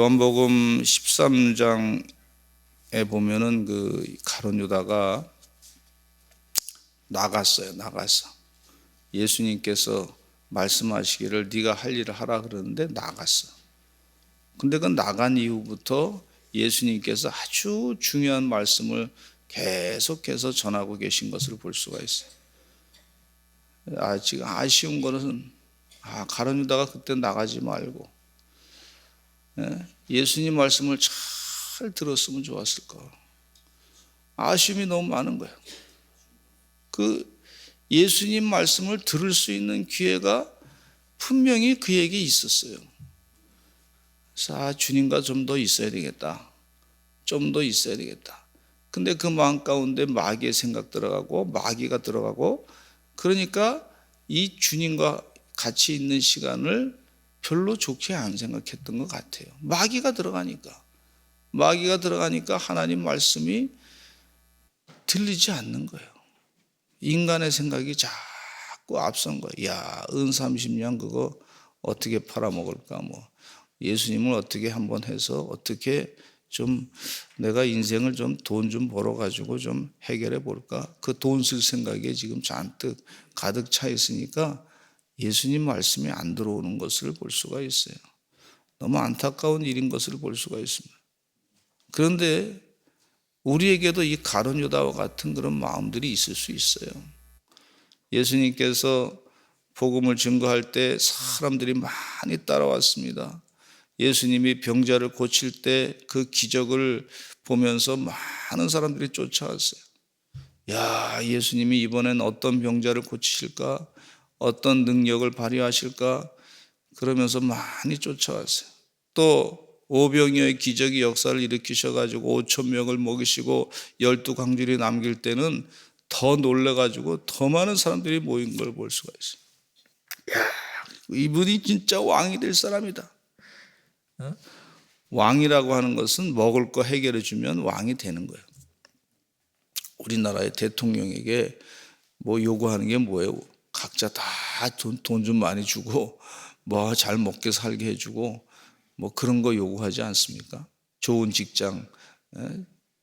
요한복음 13장에 보면은 그 가룟 유다가 나갔어요. 예수님께서 말씀하시기를 네가 할 일을 하라 그러는데 나갔어. 근데 그 나간 이후부터 예수님께서 아주 중요한 말씀을 계속해서 전하고 계신 것을 볼 수가 있어요. 지금 아쉬운 것은 가룟 유다가 그때 나가지 말고 예수님 말씀을 잘 들었으면 좋았을 거. 아쉬움이 너무 많은 거예요. 그 예수님 말씀을 들을 수 있는 기회가 분명히 그에게 있었어요. 그래서 주님과 좀 더 있어야 되겠다. 좀 더 있어야 되겠다. 근데 그 마음 가운데 마귀의 생각 들어가고 마귀가 들어가고, 그러니까 이 주님과 같이 있는 시간을 별로 좋게 안 생각했던 것 같아요. 마귀가 들어가니까 하나님 말씀이 들리지 않는 거예요. 인간의 생각이 자꾸 앞선 거예요. 은 30냥 그거 어떻게 팔아먹을까, 예수님을 어떻게 한번 해서 어떻게 좀 내가 인생을 좀 돈 좀 벌어가지고 좀 해결해 볼까. 그 돈 쓸 생각에 지금 잔뜩 가득 차 있으니까 예수님 말씀이 안 들어오는 것을 볼 수가 있어요. 너무 안타까운 일인 것을 볼 수가 있습니다. 그런데 우리에게도 이 가룟 유다와 같은 그런 마음들이 있을 수 있어요. 예수님께서 복음을 증거할 때 사람들이 많이 따라왔습니다. 예수님이 병자를 고칠 때 그 기적을 보면서 많은 사람들이 쫓아왔어요. 예수님이 이번엔 어떤 병자를 고치실까? 어떤 능력을 발휘하실까? 그러면서 많이 쫓아왔어요. 또 오병이어의 기적의 역사를 일으키셔가지고 5천 명을 먹이시고 12광줄이 남길 때는 더 놀라가지고 더 많은 사람들이 모인 걸 볼 수가 있어요. 이분이 진짜 왕이 될 사람이다. 왕이라고 하는 것은 먹을 거 해결해 주면 왕이 되는 거예요. 우리나라의 대통령에게 요구하는 게 뭐예요? 각자 다 돈 좀 많이 주고 잘 먹게 살게 해주고 그런 거 요구하지 않습니까? 좋은 직장,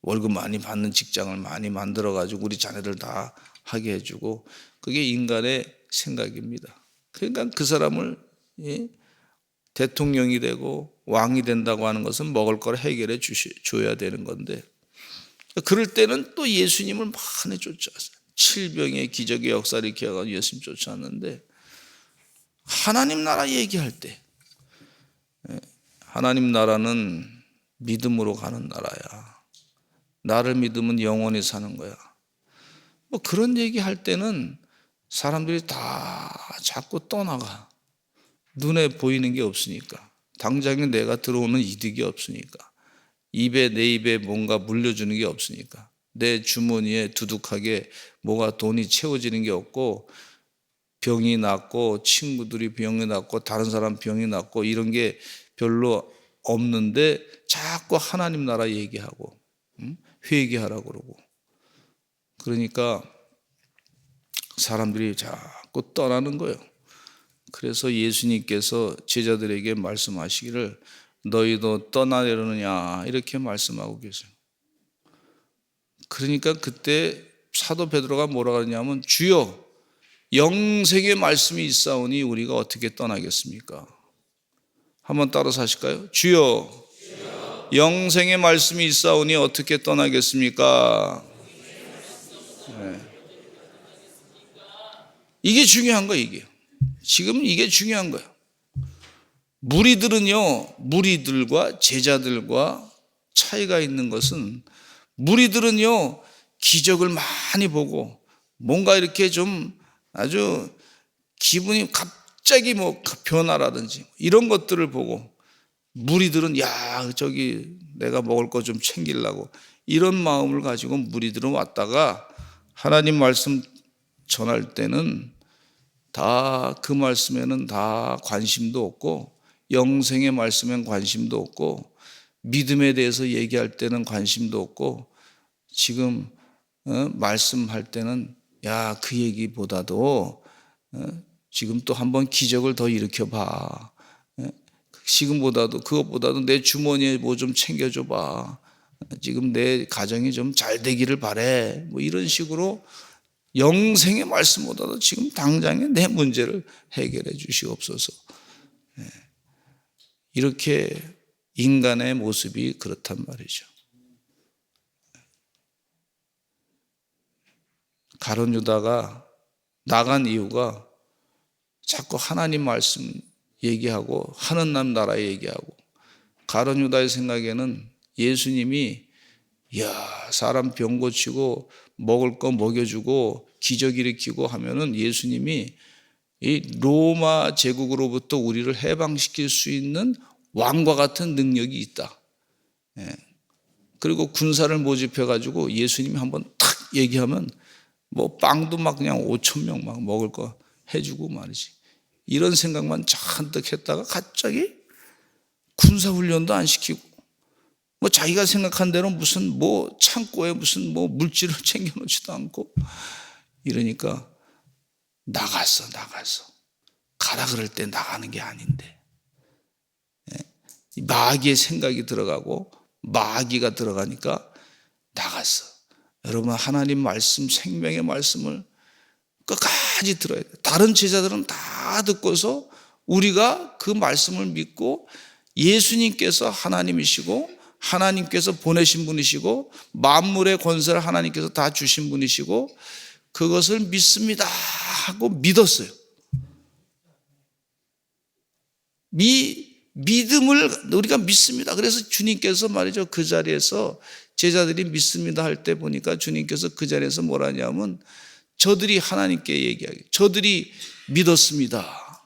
월급 많이 받는 직장을 많이 만들어 가지고 우리 자녀들 다 하게 해주고, 그게 인간의 생각입니다. 그러니까 그 사람을 대통령이 되고 왕이 된다고 하는 것은 먹을 걸 해결해 줘야 되는 건데, 그럴 때는 또 예수님을 많이 쫓아왔어요. 7병의 기적의 역사를 일으켜서 예수님 쫓아왔는데, 하나님 나라 얘기할 때 하나님 나라는 믿음으로 가는 나라야. 나를 믿으면 영원히 사는 거야. 그런 얘기할 때는 사람들이 다 자꾸 떠나가. 눈에 보이는 게 없으니까, 당장에 내가 들어오는 이득이 없으니까, 내 입에 뭔가 물려주는 게 없으니까, 내 주머니에 두둑하게 돈이 채워지는 게 없고, 병이 낫고 친구들이 병이 낫고 다른 사람 병이 낫고 이런 게 별로 없는데 자꾸 하나님 나라 얘기하고 회개하라고 그러고, 그러니까 사람들이 자꾸 떠나는 거예요. 그래서 예수님께서 제자들에게 말씀하시기를 너희도 떠나려느냐 이렇게 말씀하고 계세요. 그러니까 그때 사도 베드로가 뭐라고 하냐면, 주여 영생의 말씀이 있사오니 우리가 어떻게 떠나겠습니까? 한번 따라서 하실까요? 주여 영생의 말씀이 있사오니 어떻게 떠나겠습니까? 네. 이게 중요한 거예요. 지금 이게 중요한 거예요. 무리들과 제자들과 차이가 있는 것은, 무리들은요 기적을 많이 보고 뭔가 이렇게 좀 아주 기분이 갑자기 변화라든지 이런 것들을 보고, 무리들은 내가 먹을 거 좀 챙기려고 이런 마음을 가지고 무리들은 왔다가 하나님 말씀 전할 때는 다 그 말씀에는 다 관심도 없고, 영생의 말씀엔 관심도 없고, 믿음에 대해서 얘기할 때는 관심도 없고, 지금 말씀할 때는 그 얘기보다도 지금 또 한번 기적을 더 일으켜봐. 지금보다도 그것보다도 내 주머니에 뭐 좀 챙겨줘봐. 지금 내 가정이 좀 잘 되기를 바래. 뭐 이런 식으로 영생의 말씀보다도 지금 당장의 내 문제를 해결해 주시옵소서. 이렇게 인간의 모습이 그렇단 말이죠. 가룟 유다가 나간 이유가 자꾸 하나님 말씀 얘기하고 하느님 나라 얘기하고, 가룟 유다의 생각에는 예수님이 사람 병 고치고 먹을 거 먹여주고 기적 일으키고 하면은 예수님이 이 로마 제국으로부터 우리를 해방시킬 수 있는 왕과 같은 능력이 있다. 그리고 군사를 모집해 가지고 예수님이 한번 탁 얘기하면 뭐 빵도 막 그냥 5,000명 막 먹을 거 해주고 말이지. 이런 생각만 잔뜩 했다가 갑자기 군사훈련도 안 시키고, 뭐 자기가 생각한 대로 무슨 뭐 창고에 무슨 뭐 물질을 챙겨놓지도 않고, 이러니까 나갔어. 가라 그럴 때 나가는 게 아닌데, 마귀의 생각이 들어가고 마귀가 들어가니까 나갔어. 여러분, 하나님 말씀, 생명의 말씀을 끝까지 들어야 돼요. 다른 제자들은 다 듣고서 우리가 그 말씀을 믿고 예수님께서 하나님이시고 하나님께서 보내신 분이시고 만물의 권세를 하나님께서 다 주신 분이시고 그것을 믿습니다 하고 믿었어요. 믿음을 우리가 믿습니다. 그래서 주님께서 말이죠, 그 자리에서 제자들이 믿습니다 할 때 보니까 주님께서 그 자리에서 뭐라 하냐면, 저들이 하나님께 얘기하기, 저들이 믿었습니다.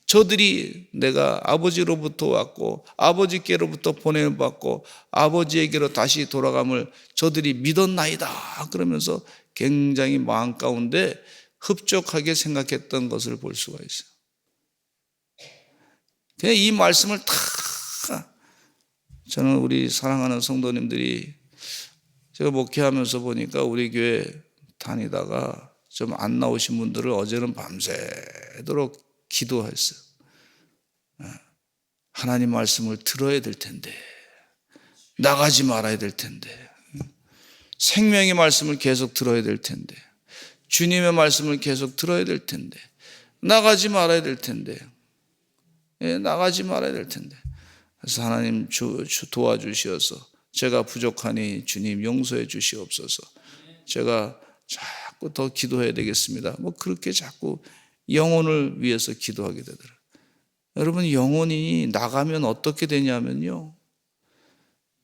저들이 내가 아버지로부터 왔고 아버지께로부터 보냄을 받고 아버지에게로 다시 돌아감을 저들이 믿었나이다. 그러면서 굉장히 마음 가운데 흡족하게 생각했던 것을 볼 수가 있어요. 그냥 이 말씀을 다, 저는 우리 사랑하는 성도님들이, 제가 목회하면서 보니까 우리 교회 다니다가 좀 안 나오신 분들을 어제는 밤새도록 기도했어요. 하나님 말씀을 들어야 될 텐데, 나가지 말아야 될 텐데, 생명의 말씀을 계속 들어야 될 텐데, 주님의 말씀을 계속 들어야 될 텐데, 나가지 말아야 될 텐데, 나가지 말아야 될 텐데. 그래서 하나님 도와주시어서 제가 부족하니 주님 용서해 주시옵소서. 제가 자꾸 더 기도해야 되겠습니다. 뭐 그렇게 자꾸 영혼을 위해서 기도하게 되더라고요. 여러분, 영혼이 나가면 어떻게 되냐면요,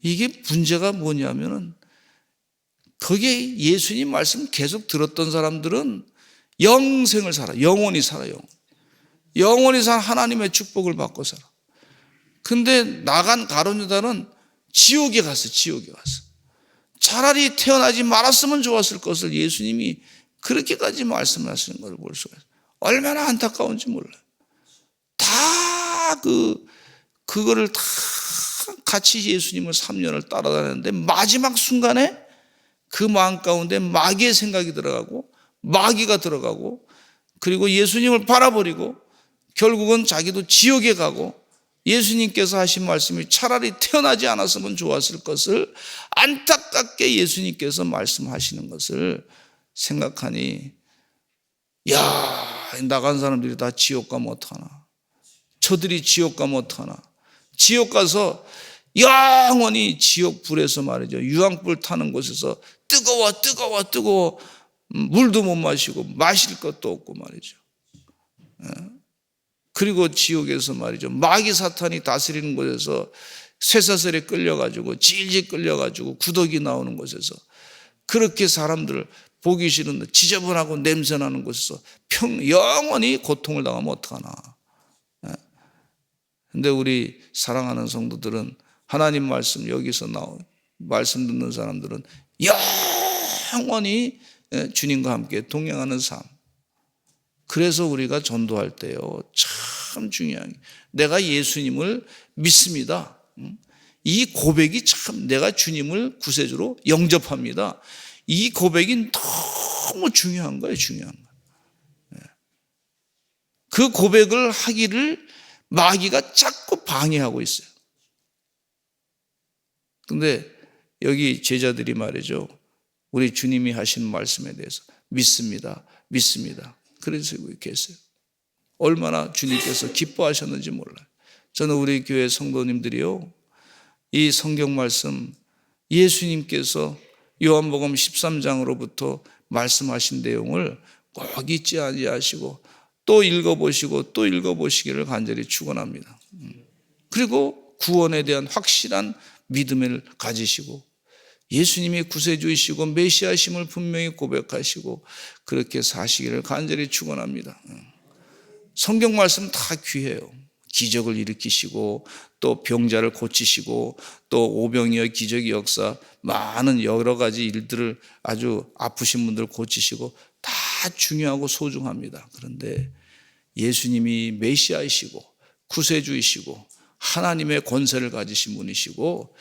이게 문제가 뭐냐면은, 거기에 예수님 말씀 계속 들었던 사람들은 영생을 살아. 영원히 살아요. 영원히 산 하나님의 축복을 받고 살아. 근데 나간 가룟 유다는 지옥에 갔어. 차라리 태어나지 말았으면 좋았을 것을 예수님이 그렇게까지 말씀하시는 걸 볼 수가 있어요. 얼마나 안타까운지 몰라요. 다 그거를 다 같이 예수님을 3년을 따라다녔는데 마지막 순간에 그 마음 가운데 마귀의 생각이 들어가고 마귀가 들어가고, 그리고 예수님을 바라버리고 결국은 자기도 지옥에 가고, 예수님께서 하신 말씀이 차라리 태어나지 않았으면 좋았을 것을 안타깝게 예수님께서 말씀하시는 것을 생각하니, 나간 사람들이 다 지옥 가면 어떡하나, 저들이 지옥 가면 어떡하나, 지옥 가서 영원히 지옥 불에서 말이죠, 유황불 타는 곳에서 뜨거워 물도 못 마시고 마실 것도 없고 말이죠. 그리고 지옥에서 말이죠, 마귀 사탄이 다스리는 곳에서 쇠사슬에 끌려가지고 질질 끌려가지고 구더기 나오는 곳에서, 그렇게 사람들 보기 싫은 지저분하고 냄새나는 곳에서 영원히 고통을 당하면 어떡하나. 근데 우리 사랑하는 성도들은 하나님 말씀, 여기서 말씀 듣는 사람들은 영원히 주님과 함께 동행하는 삶. 그래서 우리가 전도할 때요, 참 중요한 게, 내가 예수님을 믿습니다, 이 고백이 참, 내가 주님을 구세주로 영접합니다, 이 고백이 너무 중요한 거예요. 그 고백을 하기를 마귀가 자꾸 방해하고 있어요. 근데 여기 제자들이 말이죠, 우리 주님이 하신 말씀에 대해서 믿습니다, 믿습니다. 그래서 이렇게 했어요. 얼마나 주님께서 기뻐하셨는지 몰라요. 저는 우리 교회 성도님들이요, 이 성경 말씀 예수님께서 요한복음 13장으로부터 말씀하신 내용을 꼭 잊지 아니하시고 또 읽어보시고 또 읽어보시기를 간절히 축원합니다. 그리고 구원에 대한 확실한 믿음을 가지시고 예수님이 구세주이시고 메시아심을 분명히 고백하시고 그렇게 사시기를 간절히 축원합니다. 성경 말씀 다 귀해요. 기적을 일으키시고 또 병자를 고치시고 또 오병이어 기적의 역사, 많은 여러 가지 일들을, 아주 아프신 분들 고치시고 다 중요하고 소중합니다. 그런데 예수님이 메시아이시고 구세주이시고 하나님의 권세를 가지신 분이시고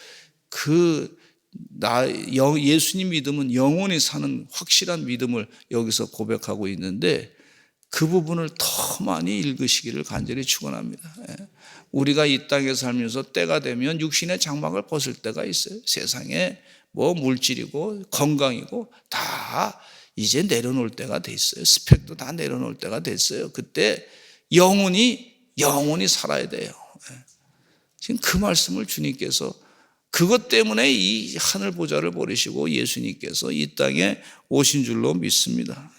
예수님 믿음은 영원히 사는 확실한 믿음을 여기서 고백하고 있는데 그 부분을 더 많이 읽으시기를 간절히 축원합니다. 우리가 이 땅에 살면서 때가 되면 육신의 장막을 벗을 때가 있어요. 세상에 뭐 물질이고 건강이고 다 이제 내려놓을 때가 됐어요. 스펙도 다 내려놓을 때가 됐어요. 그때 영원히 살아야 돼요. 지금 그 말씀을 주님께서, 그것 때문에 이 하늘 보좌를 버리시고 예수님께서 이 땅에 오신 줄로 믿습니다.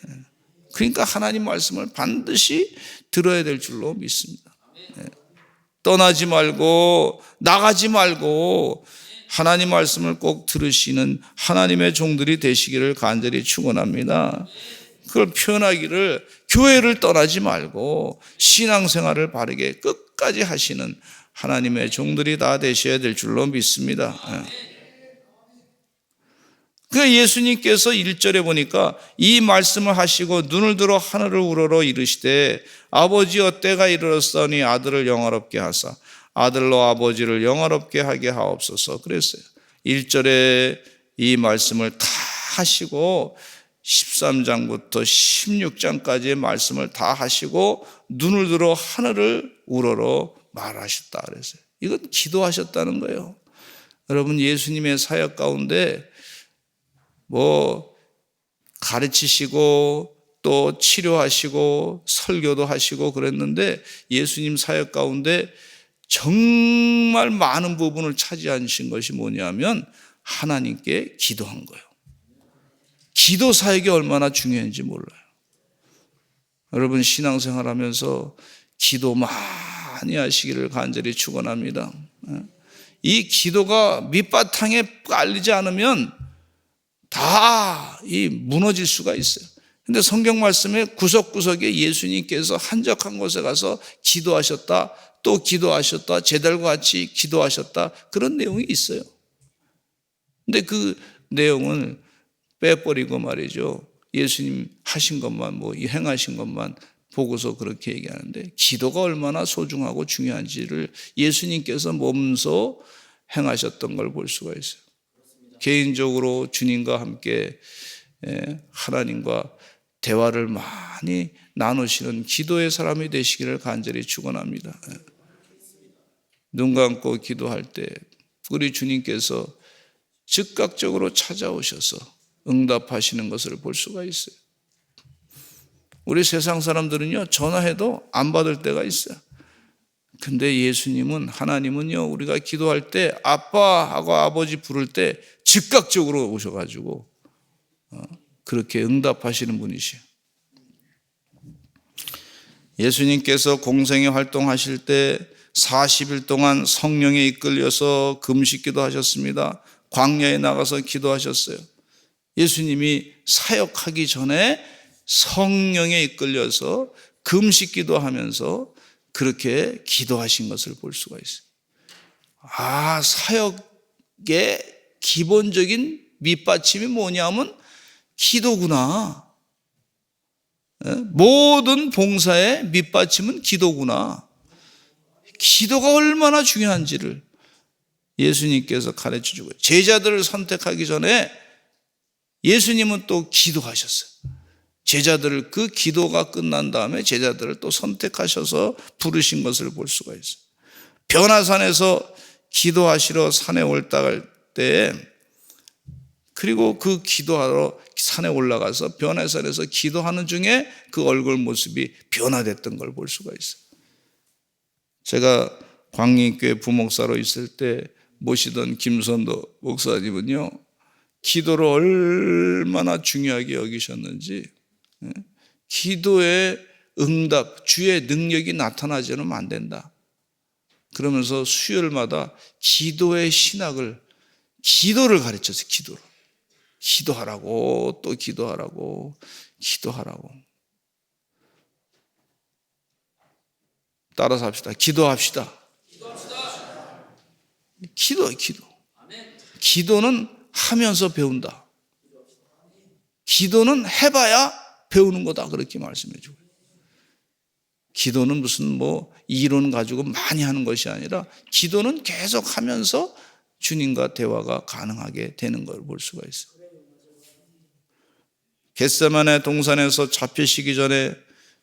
그러니까 하나님 말씀을 반드시 들어야 될 줄로 믿습니다. 떠나지 말고 나가지 말고 하나님 말씀을 꼭 들으시는 하나님의 종들이 되시기를 간절히 축원합니다. 그걸 표현하기를, 교회를 떠나지 말고 신앙생활을 바르게 끝까지 하시는 하나님의 종들이 다 되셔야 될 줄로 믿습니다. 그 예수님께서 1절에 보니까 이 말씀을 하시고 눈을 들어 하늘을 우러러 이르시되 아버지여 때가 이르렀으니 아들을 영화롭게 하사 아들로 아버지를 영화롭게 하게 하옵소서 그랬어요. 1절에 이 말씀을 다 하시고 13장부터 16장까지의 말씀을 다 하시고 눈을 들어 하늘을 우러러 말하셨다 그랬어요. 이건 기도하셨다는 거예요. 여러분, 예수님의 사역 가운데 뭐 가르치시고 또 치료하시고 설교도 하시고 그랬는데 예수님 사역 가운데 정말 많은 부분을 차지하신 것이 뭐냐면 하나님께 기도한 거예요. 기도 사역이 얼마나 중요한지 몰라요. 여러분, 신앙생활 하면서 기도 많이 하시기를 간절히 축원합니다. 이 기도가 밑바탕에 깔리지 않으면 다 무너질 수가 있어요. 근데 성경 말씀에 구석구석에 예수님께서 한적한 곳에 가서 기도하셨다, 또 기도하셨다, 제달과 같이 기도하셨다, 그런 내용이 있어요. 근데 그 내용을 빼버리고 말이죠, 예수님 하신 것만, 행하신 것만 보고서 그렇게 얘기하는데 기도가 얼마나 소중하고 중요한지를 예수님께서 몸소 행하셨던 걸 볼 수가 있어요. 개인적으로 주님과 함께 하나님과 대화를 많이 나누시는 기도의 사람이 되시기를 간절히 축원합니다. 눈 감고 기도할 때 우리 주님께서 즉각적으로 찾아오셔서 응답하시는 것을 볼 수가 있어요. 우리 세상 사람들은요, 전화해도 안 받을 때가 있어요. 근데 예수님은, 하나님은요, 우리가 기도할 때 아빠하고 아버지 부를 때 즉각적으로 오셔가지고 그렇게 응답하시는 분이시요. 예수님께서 공생애 활동하실 때 40일 동안 성령에 이끌려서 금식기도 하셨습니다. 광야에 나가서 기도하셨어요. 예수님이 사역하기 전에 성령에 이끌려서 금식기도 하면서 그렇게 기도하신 것을 볼 수가 있어요. 사역의 기본적인 밑받침이 뭐냐면 기도구나. 모든 봉사의 밑받침은 기도구나. 기도가 얼마나 중요한지를 예수님께서 가르쳐주고, 제자들을 선택하기 전에 예수님은 또 기도하셨어요. 제자들을, 그 기도가 끝난 다음에 제자들을 또 선택하셔서 부르신 것을 볼 수가 있어요. 변화산에서 기도하시러 산에 올라갈 때, 그리고 그 기도하러 산에 올라가서 변화산에서 기도하는 중에 그 얼굴 모습이 변화됐던 걸 볼 수가 있어요. 제가 광림교회 부목사로 있을 때 모시던 김선도 목사님은요, 기도를 얼마나 중요하게 여기셨는지, 기도의 응답, 주의 능력이 나타나지 않으면 안 된다. 그러면서 수요일마다 기도의 신학을, 기도를 가르쳤어요. 기도를. 기도하라고, 또 기도하라고, 기도하라고. 따라서 합시다. 기도합시다. 기도. 기도는 하면서 배운다. 기도는 해봐야 배우는 거다. 그렇게 말씀해 주고. 기도는 무슨 이론 가지고 많이 하는 것이 아니라 기도는 계속 하면서 주님과 대화가 가능하게 되는 걸 볼 수가 있어요. 겟세마네 동산에서 잡히시기 전에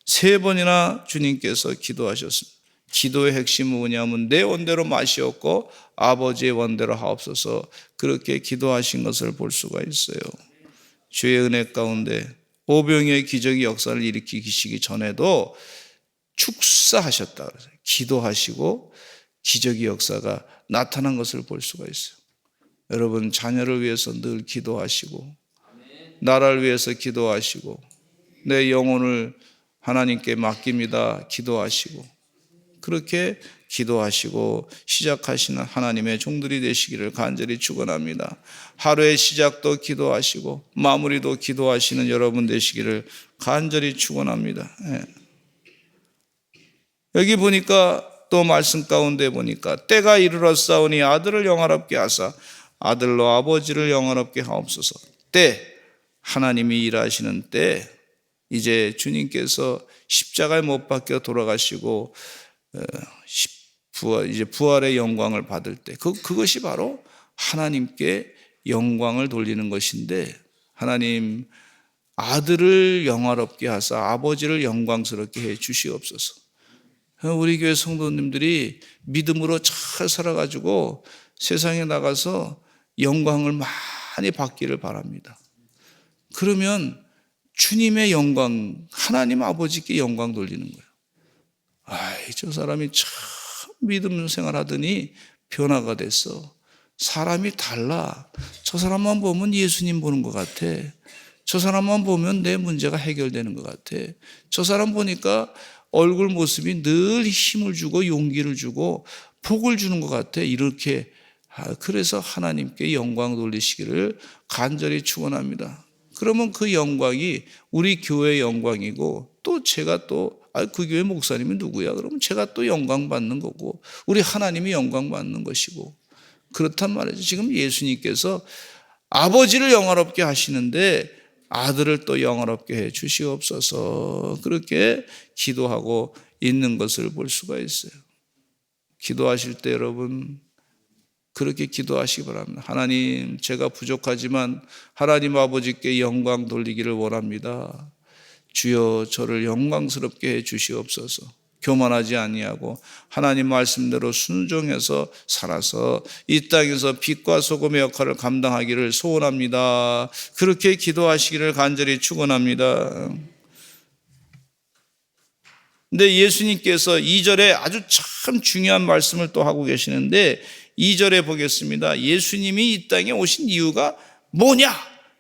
3번이나 주님께서 기도하셨습니다. 기도의 핵심은 뭐냐면 내 원대로 마시옵고 아버지의 원대로 하옵소서, 그렇게 기도하신 것을 볼 수가 있어요. 주의 은혜 가운데 오병이의 기적의 역사를 일으키시기 전에도 축사하셨다 그래서 기도하시고 기적의 역사가 나타난 것을 볼 수가 있어요. 여러분, 자녀를 위해서 늘 기도하시고, 나라를 위해서 기도하시고, 내 영혼을 하나님께 맡깁니다 기도하시고, 그렇게 기도하시고 시작하시는 하나님의 종들이 되시기를 간절히 축원합니다. 하루의 시작도 기도하시고 마무리도 기도하시는 여러분 되시기를 간절히 축원합니다. 여기 보니까 또 말씀 가운데 보니까 때가 이르렀사오니 아들을 영화롭게 하사 아들로 아버지를 영화롭게 하옵소서. 때, 하나님이 일하시는 때, 이제 주님께서 십자가에 못 박혀 돌아가시고 이제 부활의 영광을 받을 때, 그것이 바로 하나님께 영광을 돌리는 것인데, 하나님 아들을 영화롭게 하사 아버지를 영광스럽게 해 주시옵소서. 우리 교회 성도님들이 믿음으로 잘 살아가지고 세상에 나가서 영광을 많이 받기를 바랍니다. 그러면 주님의 영광, 하나님 아버지께 영광 돌리는 거예요. 저 사람이 참 믿음 생활하더니 변화가 됐어. 사람이 달라. 저 사람만 보면 예수님 보는 것 같아. 저 사람만 보면 내 문제가 해결되는 것 같아. 저 사람 보니까 얼굴 모습이 늘 힘을 주고 용기를 주고 복을 주는 것 같아. 이렇게, 그래서 하나님께 영광 돌리시기를 간절히 축원합니다. 그러면 그 영광이 우리 교회의 영광이고, 또 제가 또 그 교회 목사님이 누구야? 그러면 제가 또 영광 받는 거고, 우리 하나님이 영광 받는 것이고, 그렇단 말이죠. 지금 예수님께서 아버지를 영화롭게 하시는데 아들을 또 영화롭게 해 주시옵소서, 그렇게 기도하고 있는 것을 볼 수가 있어요. 기도하실 때 여러분 그렇게 기도하시기 바랍니다. 하나님, 제가 부족하지만 하나님 아버지께 영광 돌리기를 원합니다. 주여, 저를 영광스럽게 해 주시옵소서. 교만하지 아니하고 하나님 말씀대로 순종해서 살아서 이 땅에서 빛과 소금의 역할을 감당하기를 소원합니다. 그렇게 기도하시기를 간절히 축원합니다. 근데 예수님께서 2절에 아주 참 중요한 말씀을 또 하고 계시는데, 2절에 보겠습니다. 예수님이 이 땅에 오신 이유가 뭐냐?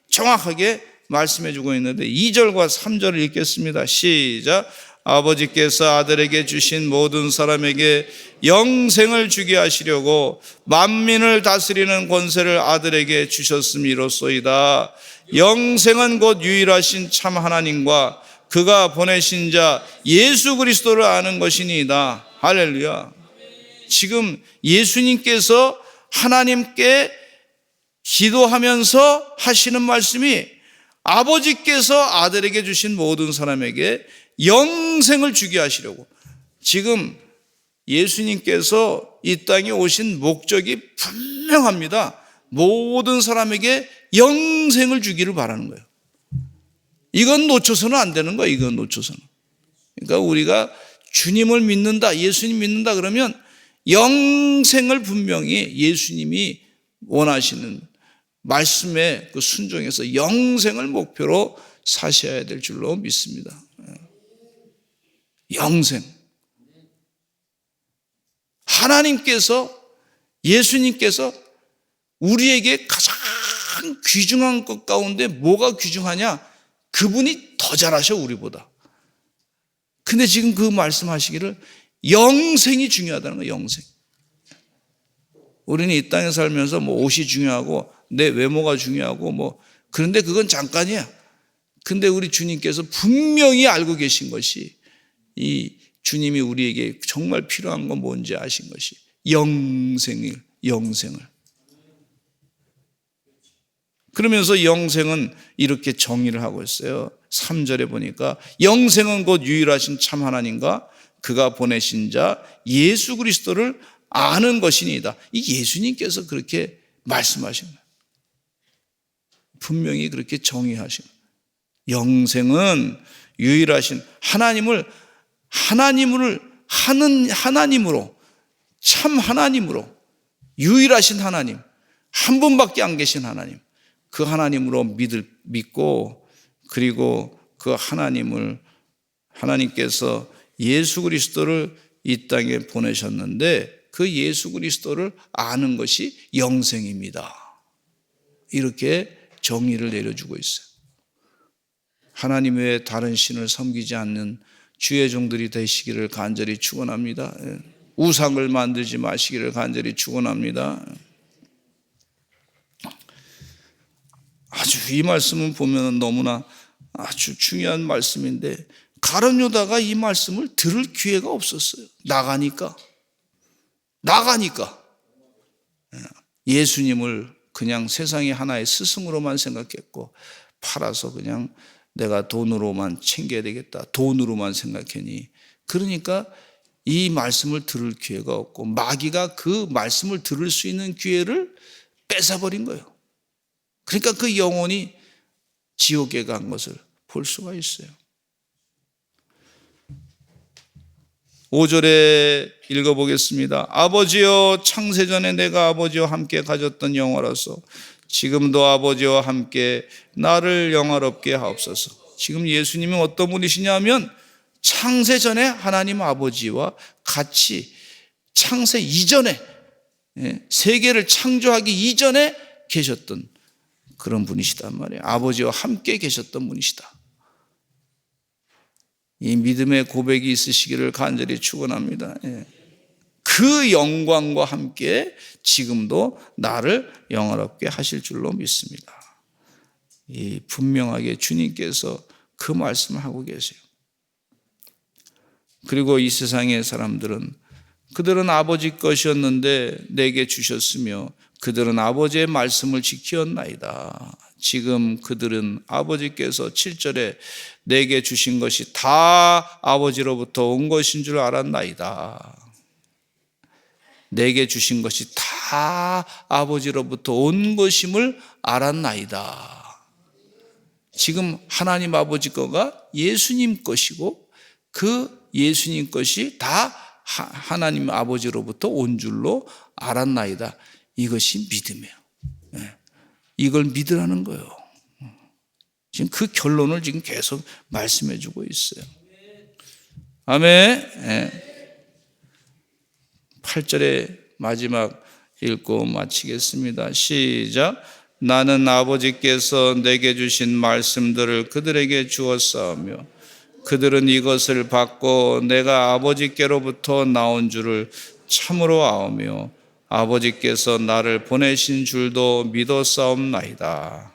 정확하게 말씀해 주고 있는데 2절과 3절을 읽겠습니다. 시작. 아버지께서 아들에게 주신 모든 사람에게 영생을 주게 하시려고 만민을 다스리는 권세를 아들에게 주셨음이로소이다. 영생은 곧 유일하신 참 하나님과 그가 보내신 자 예수 그리스도를 아는 것이니이다. 할렐루야. 지금 예수님께서 하나님께 기도하면서 하시는 말씀이 아버지께서 아들에게 주신 모든 사람에게 영생을 주게 하시려고, 지금 예수님께서 이 땅에 오신 목적이 분명합니다. 모든 사람에게 영생을 주기를 바라는 거예요. 이건 놓쳐서는 안 되는 거야. 이건 놓쳐서는. 그러니까 우리가 주님을 믿는다, 예수님 믿는다 그러면 영생을 분명히 예수님이 원하시는 말씀에 그 순종해서 영생을 목표로 사셔야 될 줄로 믿습니다. 영생. 하나님께서, 예수님께서 우리에게 가장 귀중한 것 가운데 뭐가 귀중하냐? 그분이 더 잘하셔, 우리보다. 근데 지금 그 말씀하시기를 영생이 중요하다는 거예요, 영생. 우리는 이 땅에 살면서 뭐 옷이 중요하고 내 외모가 중요하고 뭐, 그런데 그건 잠깐이야. 근데 우리 주님께서 분명히 알고 계신 것이, 이 주님이 우리에게 정말 필요한 건 뭔지 아신 것이 영생을. 그러면서 영생은 이렇게 정의를 하고 있어요. 3절에 보니까 영생은 곧 유일하신 참 하나님과 그가 보내신 자 예수 그리스도를 아는 것이니이다. 이 예수님께서 그렇게 말씀하신 거예요. 분명히 그렇게 정의하신 거예요. 영생은 유일하신 하나님을 하는 하나님으로, 참 하나님으로, 유일하신 하나님, 한 분밖에 안 계신 하나님, 그 하나님으로 믿고, 그리고 그 하나님께서 예수 그리스도를 이 땅에 보내셨는데 그 예수 그리스도를 아는 것이 영생입니다. 이렇게 정의를 내려주고 있어요. 하나님 외에 다른 신을 섬기지 않는 주의 종들이 되시기를 간절히 축원합니다. 우상을 만들지 마시기를 간절히 축원합니다. 아주 이 말씀을 보면 너무나 아주 중요한 말씀인데 가룟 유다가 이 말씀을 들을 기회가 없었어요. 나가니까 예수님을 그냥 세상의 하나의 스승으로만 생각했고 팔아서 그냥 내가 돈으로만 챙겨야 되겠다, 돈으로만 생각하니, 그러니까 이 말씀을 들을 기회가 없고 마귀가 그 말씀을 들을 수 있는 기회를 뺏어버린 거예요. 그러니까 그 영혼이 지옥에 간 것을 볼 수가 있어요. 5절에 읽어보겠습니다. 아버지여, 창세전에 내가 아버지와 함께 가졌던 영화로서 지금도 아버지와 함께 나를 영화롭게 하옵소서. 지금 예수님이 어떤 분이시냐 하면 창세전에 하나님 아버지와 같이 창세 이전에, 세계를 창조하기 이전에 계셨던 그런 분이시단 말이에요. 아버지와 함께 계셨던 분이시다. 이 믿음의 고백이 있으시기를 간절히 축원합니다. 그 영광과 함께 지금도 나를 영화롭게 하실 줄로 믿습니다. 이 분명하게 주님께서 그 말씀을 하고 계세요. 그리고 이 세상의 사람들은 그들은 아버지 것이었는데 내게 주셨으며 그들은 아버지의 말씀을 지키었나이다. 지금 그들은 아버지께서 7절에 내게 주신 것이 다 아버지로부터 온 것인 줄 알았나이다. 내게 주신 것이 다 아버지로부터 온 것임을 알았나이다. 지금 하나님 아버지 거가 예수님 것이고 그 예수님 것이 다 하나님 아버지로부터 온 줄로 알았나이다. 이것이 믿음이에요. 이걸 믿으라는 거예요. 지금 그 결론을 지금 계속 말씀해 주고 있어요. 아멘. 8절의 마지막 읽고 마치겠습니다. 시작. 나는 아버지께서 내게 주신 말씀들을 그들에게 주었사오며 그들은 이것을 받고 내가 아버지께로부터 나온 줄을 참으로 아오며 아버지께서 나를 보내신 줄도 믿었사옵나이다.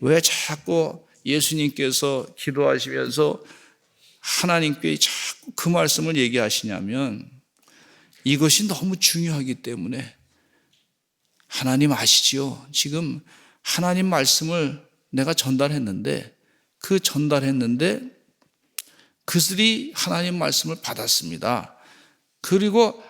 왜 자꾸 예수님께서 기도하시면서 하나님께 자꾸 그 말씀을 얘기하시냐면 이것이 너무 중요하기 때문에. 하나님 아시지요? 지금 하나님 말씀을 내가 전달했는데 그들이 하나님 말씀을 받았습니다. 그리고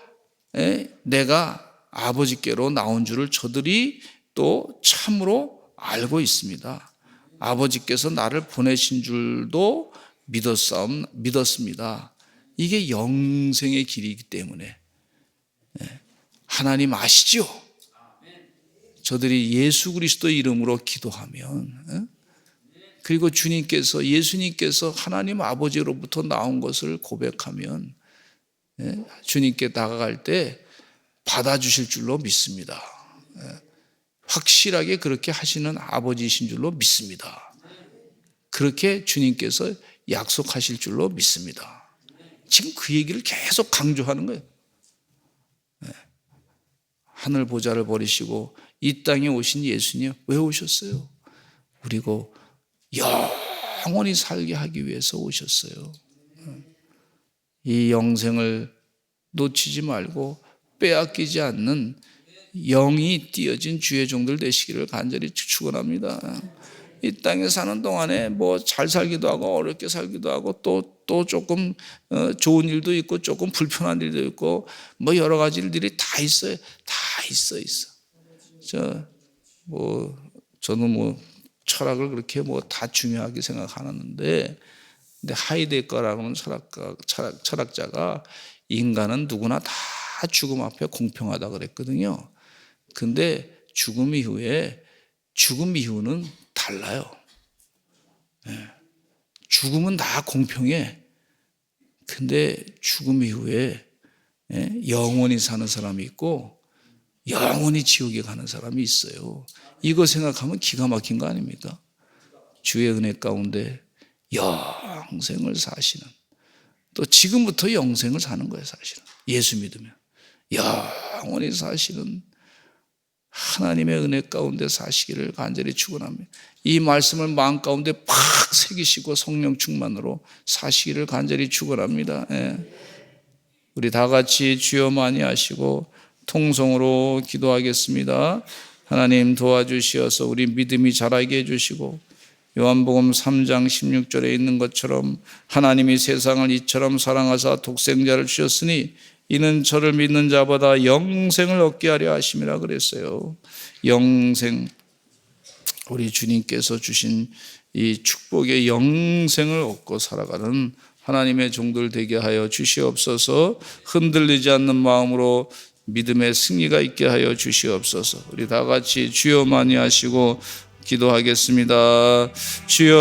내가 아버지께로 나온 줄을 저들이 또 참으로 알고 있습니다. 아버지께서 나를 보내신 줄도 믿었습니다. 이게 영생의 길이기 때문에. 하나님 아시죠? 저들이 예수 그리스도의 이름으로 기도하면, 그리고 예수님께서 하나님 아버지로부터 나온 것을 고백하면 주님께 다가갈 때 받아주실 줄로 믿습니다. 확실하게 그렇게 하시는 아버지이신 줄로 믿습니다. 그렇게 주님께서 약속하실 줄로 믿습니다. 지금 그 얘기를 계속 강조하는 거예요. 하늘 보좌를 버리시고 이 땅에 오신 예수님 왜 오셨어요? 그리고 영원히 살게 하기 위해서 오셨어요. 이 영생을 놓치지 말고 빼앗기지 않는 영이 띄어진 주의 종들 되시기를 간절히 축원합니다. 이 땅에 사는 동안에 뭐 잘 살기도 하고 어렵게 살기도 하고 또 조금 좋은 일도 있고 조금 불편한 일도 있고 뭐 여러 가지 일들이 다 있어요. 다 있어. 저는 뭐 철학을 그렇게 뭐 다 중요하게 생각 안 하는데, 근데 하이데거라는 철학자가 인간은 누구나 다 죽음 앞에 공평하다 그랬거든요. 근데 죽음 이후는 달라요. 죽음은 다 공평해. 근데 죽음 이후에 영원히 사는 사람이 있고 영원히 지옥에 가는 사람이 있어요. 이거 생각하면 기가 막힌 거 아닙니까? 주의 은혜 가운데 영생을 사시는, 또 지금부터 영생을 사는 거예요. 사실은 예수 믿으면 영원히 사시는 하나님의 은혜 가운데 사시기를 간절히 축원합니다. 이 말씀을 마음 가운데 팍 새기시고 성령 충만으로 사시기를 간절히 축원합니다. 우리 다 같이 주여 많이 하시고 통성으로 기도하겠습니다. 하나님 도와주시어서 우리 믿음이 자라게 해주시고, 요한복음 3장 16절에 있는 것처럼 하나님이 세상을 이처럼 사랑하사 독생자를 주셨으니 이는 저를 믿는 자보다 영생을 얻게 하려 하심이라 그랬어요. 영생, 우리 주님께서 주신 이 축복의 영생을 얻고 살아가는 하나님의 종들 되게 하여 주시옵소서. 흔들리지 않는 마음으로 믿음의 승리가 있게 하여 주시옵소서. 우리 다 같이 주여 많이 하시고 기도하겠습니다. 주여.